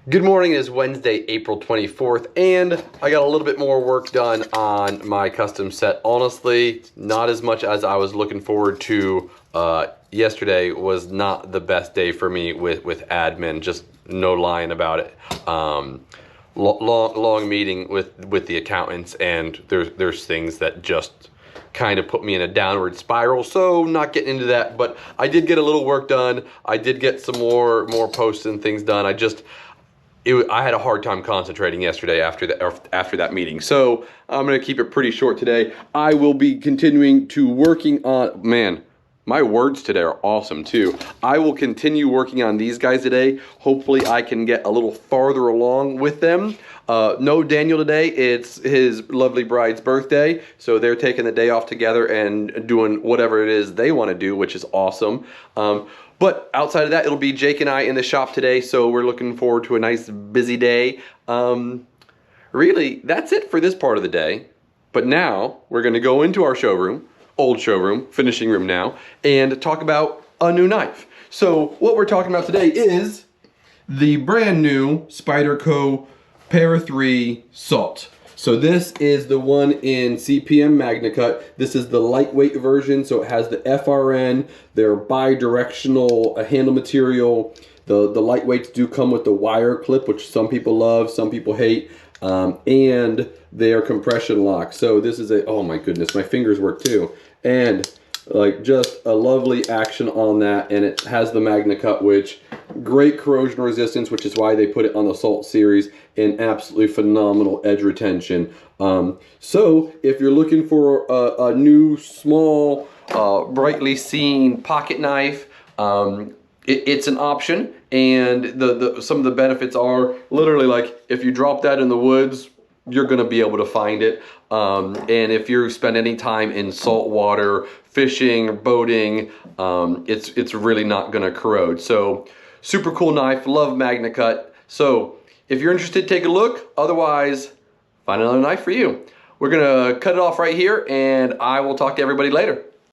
Good morning. It is Wednesday, April 24th, and I got a little bit more work done on my custom set. Honestly, not as much as I was looking forward to. Yesterday was not the best day for me with admin, just no lying about it. Long meeting with the accountants, and there's things that just kind of put me in a downward spiral, so not getting into that, but I did get a little work done. I did get some more posts and things done. I had a hard time concentrating yesterday after that meeting. So I'm going to keep it pretty short today. I will be continuing to working on, man, my words today are awesome too. I will continue working on these guys today. Hopefully I can get a little farther along with them. No Daniel today. It's his lovely bride's birthday. So they're taking the day off together and doing whatever it is they want to do, which is awesome. But outside of that, it'll be Jake and I in the shop today, so we're looking forward to a nice busy day. Really, that's it for this part of the day. But now, we're going to go into our showroom, old showroom, finishing room now, and talk about a new knife. So what we're talking about today is the brand new Spyderco Para 3 Salt. So this is the one in CPM MagnaCut. This is the lightweight version, so it has the FRN, their bi-directional handle material. The lightweights do come with the wire clip, which some people love, some people hate, and their compression lock. So this is oh my goodness, my fingers work too. And like just a lovely action on that, and it has the MagnaCut, which great corrosion resistance, which is why they put it on the Salt series, and absolutely phenomenal edge retention. So if you're looking for a new small brightly seen pocket knife, it's an option, and some of the benefits are literally like if you drop that in the woods, you're going to be able to find it. And if you spend any time in salt water, fishing, boating, it's really not going to corrode. So super cool knife, love MagnaCut. So if you're interested, take a look. Otherwise, find another knife for you. We're going to cut it off right here, and I will talk to everybody later.